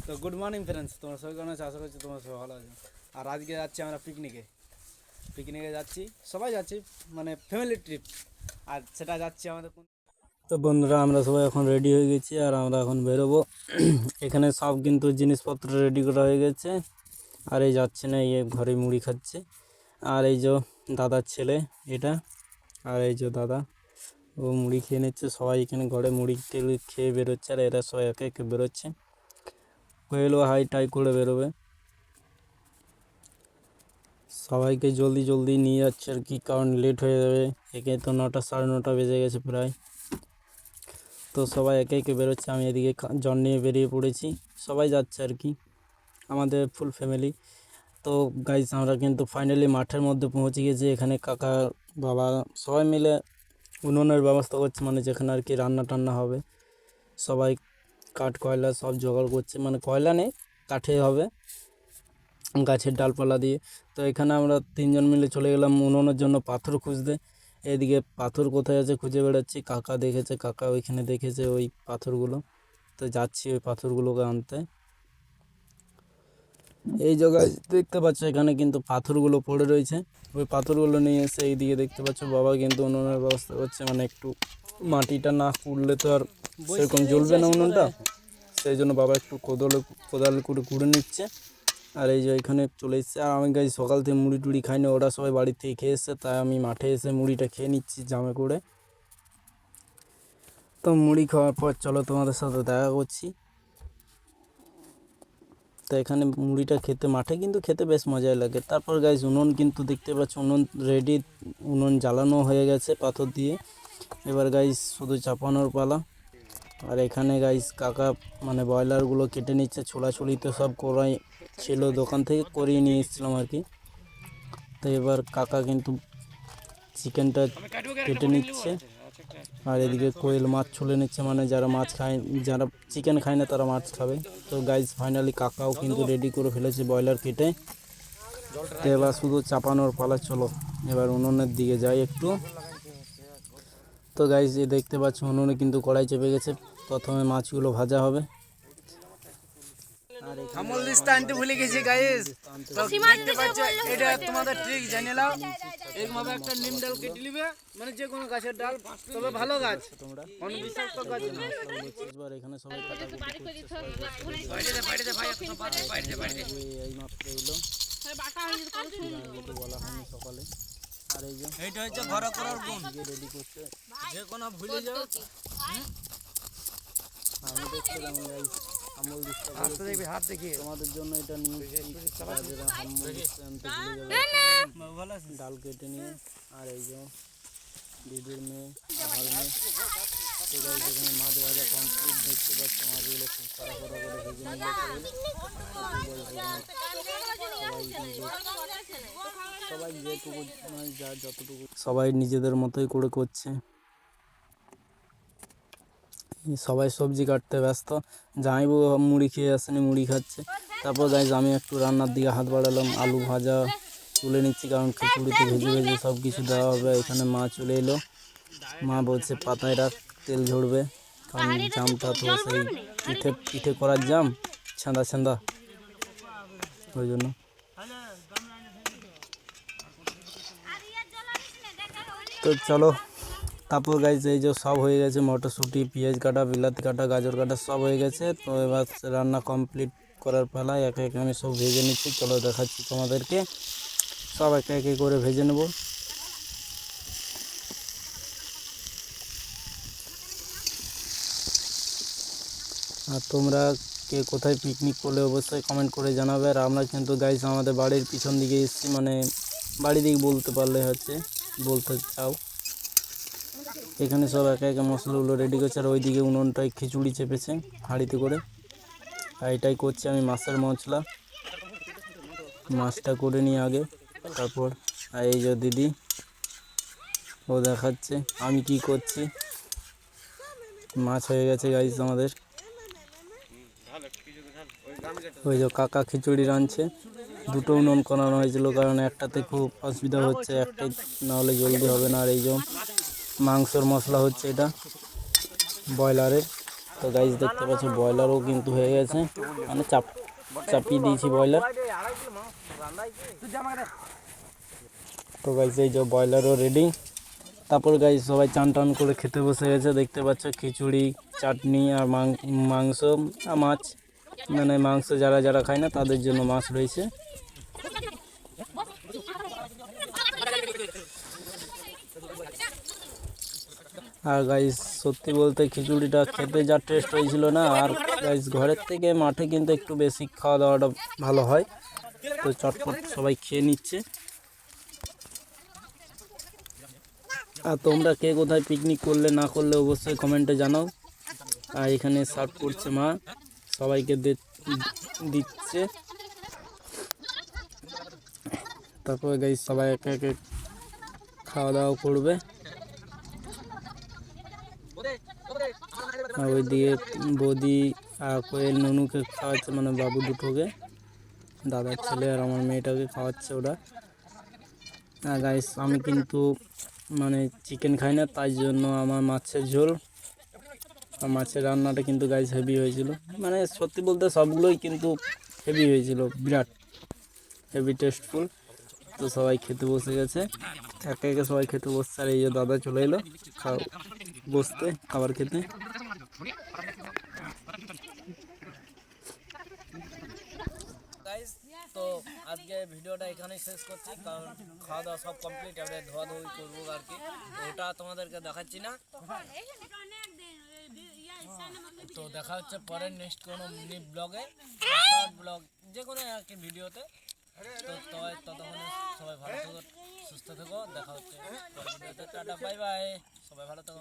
তো good morning friends, তোমরা সবাই কেমন আছো? আশা করছি তোমরা সবাই ভালো আছো। আর আজকে যাচ্ছি আমরা পিকনিকে যাচ্ছি, সবাই যাচ্ছি, মানে ফ্যামিলি ট্রিপ। আর সেটা যাচ্ছি আমাদের তো বন্ধুরা, আমরা সবাই এখন রেডি হয়ে গেছি আর আমরা এখন বেরোবো। এখানে সব কিন্তু জিনিসপত্র রেডি করা হয়ে গেছে। আর এই যাচ্ছে না, এই ঘরে মুড়ি খাচ্ছে। আর এই যে দাদার ছেলে এটা, আর এই যে দাদা, ও মুড়ি খেয়ে নিচ্ছে। সবাই এখানে ঘরে মুড়ি খেয়ে বেরোচ্ছে, আর এরা সবাই একে একে বেরোচ্ছে। হইলো হাই টাই করে বেরোবে। সবাইকে জলদি জলদি নিয়ে যাচ্ছে আর কি, কারণ লেট হয়ে যাবে। একে তো 9টা 9:30 বেজে গেছে প্রায়। তো সবাই একে একে বেরোচ্ছে, আমি এদিকে জন নিয়ে বেরিয়ে পড়েছি। সবাই যাচ্ছে আর কি, আমাদের ফুল ফ্যামিলি। তো গাইজ, আমরা কিন্তু ফাইনালি মাঠের মধ্যে পৌঁছে গেছি। এখানে কাকা বাবা সবাই মিলে উনুনের ব্যবস্থা করছে, মানে যেখানে আর কি রান্না টান্না হবে। সবাই কাঠ কয়লা সব জোগাড় করছে, মানে কয়লা নেই, কাঠে হবে, গাছের ডালপালা দিয়ে। তো এখানে আমরা 3জন মিলে চলে গেলাম উনুনের জন্য পাথর খুঁজতে। এদিকে পাথর কোথায় আছে খুঁজে বেড়াচ্ছি। কাকা দেখেছে, কাকা ওইখানে দেখেছে ওই পাথরগুলো। তো যাচ্ছি ওই পাথরগুলোকে আনতে। এই জায়গায় দেখতে পাচ্ছ, এখানে কিন্তু পাথরগুলো পড়ে রয়েছে। ওই পাথরগুলো নিয়ে এসে এইদিকে দেখতে পাচ্ছ বাবা কিন্তু উনুনের ব্যবস্থা করছে, মানে একটু মাটিটা না কুড়লে তো আর সেরকম জ্বলবে না উনুনটা। সেই জন্য বাবা একটু কোদাল করে কুড়ে নিচ্ছে। আর এই যে এখানে চলে এসেছে। আর আমি গাই সকাল থেকে মুড়ি টুড়ি খাইনি, ওরা সবাই বাড়ি থেকে খেয়ে এসছে, তাই আমি মাঠে এসে মুড়িটা খেয়ে নিচ্ছি জামে করে। তো মুড়ি খাওয়ার পর চলো তোমাদের সাথে দেখা করছি। তো এখানে মুড়িটা খেতে, মাঠে কিন্তু খেতে বেশ মজাই লাগে। তারপর গাইজ উনুন কিন্তু দেখতে পাচ্ছ, উনুন রেডি, উনুন জ্বালানো হয়ে গেছে পাথর দিয়ে। এবার গাইজ শুধু চাপানোর পালা। আর এখানে গাইজ কাকা মানে ব্রয়লারগুলো কেটে নিচ্ছে, ছোলাছুলি তো সব করাই ছিল, দোকান থেকে করিয়ে নিয়ে এসেছিলাম আর কি। তো এবার কাকা কিন্তু চিকেনটা কেটে নিচ্ছে। আর এদিকে কোয়েল মাছ ছুলে নিচ্ছে, মানে যারা মাছ খায়, যারা চিকেন খায় না তারা মাছ খাবে। তো গাইজ ফাইনালি কাকাও কিন্তু রেডি করে ফেলেছে ব্রয়লার কেটে। তো এবার শুধু চাপানোর পালা। চলো এবার উনুনের দিকে যাই একটু। তো গাইজ এ দেখতে পাচ্ছ উনুনে কিন্তু কড়াই চেপে গেছে, প্রথমে মাছগুলো ভাজা হবে। আমল দিস্তা আনতে ভুলে গেছি গাইস। তো দেখতে পাচ্ছ, এটা তোমাদের ট্রিক জানিয়ে নাও। এইভাবে একটা নিম ডাল কেটে নিবে, মানে যে কোনো গাছের ডাল, তবে ভালো গাছ, তোমরা কোন বিষাক্ত গাছ না। এখানে সবাই কাটাকুটি করছে, এই মাত্র এলো, বলা হয়নি সকালে। আর এই যে এইটা হচ্ছে ঘরে করার গুণ, রেডি করছে। যে কোনো ভুলে যাও। আমি দেখতে কেমন গাইস আমল দিস্তা করেছি হাত দেখিয়ে তোমাদের জন্য। এটা নিয়ে যারা আমল দিস্তা আনতে ভুলে যাবে, ডাল কেটে নিয়ে। আর এই যে দিদির মেয়ে, ভালো মেয়ে। তো গাইস এখানে মাছ ভাজা কমপ্লিট, দেখতে পাচ্ছ মাছগুলো খুব কড়া করে ভেজে নিলে সবাই যেটুকু মানে যা যতটুকু সবাই নিজেদের মতোই করে করছে। সবাই সবজি কাটতে ব্যস্ত। জামাইবু মুড়ি খেয়ে আসেনি, মুড়ি খাচ্ছে। তারপর গাইজ আমি একটু রান্নার দিকে হাত বাড়ালাম, আলু ভাজা তুলে নিচ্ছি, কারণ খিচুড়িতে ভেজে ভেজে সব কিছু দেওয়া হবে। এখানে মা চলে এলো, মা বলছে পাতায় রাখ, তেল ঝরবে, কারণ জামটা তো সেই পিঠে করার জাম, ছাঁদা ছাঁদা, ওই জন্য। তো চলো, তারপর গাইজ এই যে সব হয়ে গেছে, মটরশুঁটি, পেঁয়াজ কাটা, বিলাতি কাটা, গাজর কাটা সব হয়ে গেছে। তো এবার রান্না কমপ্লিট করার পালায় একে একে আমি সব ভেজে নিচ্ছি। চলো দেখাচ্ছি তোমাদেরকে, সব একে একে করে ভেজে নেব। আর তোমরা কে কোথায় পিকনিক করলে অবশ্যই কমেন্ট করে জানাবে। আর আমরা কিন্তু গাইজ আমাদের বাড়ির পিছন দিকে এসেছি, মানে বাড়ি দিকে বলতে পারলে হচ্ছে, বলতে চাও। এখানে সব একে একে মশলাগুলো রেডি করছে। আর ওইদিকে উনুনটায় খিচুড়ি চেপেছে হাঁড়িতে করে। আর এটাই করছি আমি মাছের মশলা, মাছটা করে নিই আগে, তারপর। আর এই যে দিদি, ও দেখাচ্ছে আমি কি করছি। মাছ হয়ে গেছে গাইজ আমাদের। ওই যে কাকা খিচুড়ি রাঁধছে, দুটো উনুন করানো হয়েছিল, কারণ একটাতে খুব অসুবিধা হচ্ছে, একটাই নাহলে জলদি হবে না। আর এই যে মাংসর মশলা হচ্ছে, এটা ব্রয়লারের। তো গাইস দেখতে পাচ্ছ ব্রয়লারও কিন্তু হয়ে গেছে, মানে চাপিয়ে দিয়েছি ব্রয়লার। তো গাইস এই যে ব্রয়লারও রেডি। তারপর গাইস সবাই চান টান করে খেতে বসে গেছে, দেখতে পাচ্ছ খিচুড়ি, চাটনি আর মাংস আর মাছ, মানে মাংস যারা যারা খায় না তাদের জন্য মাছ রয়েছে। আর গাইস সত্যি বলতে খিচুড়িটা খেতে যা টেস্ট হয়েছিল না, আর গাইস ঘরের থেকে মাঠে কিন্তু একটু বেশি খাওয়া দাওয়াটা ভালো হয়। তো চটপট সবাই খেয়ে নিচ্ছে। আর তোমরা কে কোথায় পিকনিক করলে না করলে অবশ্যই কমেন্টে জানাও। আর এখানে সার্ভ করছে মা, সবাইকে দিচ্ছে। তারপরে গাইস সবাই একে একে খাওয়া দাওয়া করবে। আর ওইদিকে বৌদি আর কোয়েল নুনুকে খাওয়াচ্ছে, মানে বাবু দুটোকে, দাদার ছেলে আর আমার মেয়েটাকে খাওয়াচ্ছে ওরা। আর গাইস আমি কিন্তু মানে চিকেন খাই না, তাই জন্য আমার মাছের ঝোল আর মাছের রান্নাটা কিন্তু গাইস হেভি হয়েছিল। মানে সত্যি বলতে সবগুলোই কিন্তু হেভি হয়েছিল, বিরাট হেভি টেস্টফুল। তো সবাই খেতে বসে গেছে, একে একে সবাই খেতে বসছে। আর এই যে দাদা চলে এলো বসতে খাবার খেতে। গাইস তো আজকে ভিডিওটা এখানেই শেষ করছি, কারণ খাওয়া দাওয়া সব কমপ্লিট, এবারে ধোয়াধুয়ি করবো আর কি, ওটা তোমাদেরকে দেখাচ্ছি না। তো দেখা হচ্ছে পরের নেক্সট কোনো মিনি ব্লগে, শর্ট ব্লগ, যে কোনো আর কি ভিডিওতে। তো ততক্ষণে সবাই ভালো থেকো, সুস্থ থেকো, দেখা হচ্ছে পরের ভিডিওতে। টাটা বাই বাই, সবাই ভালো থেকো।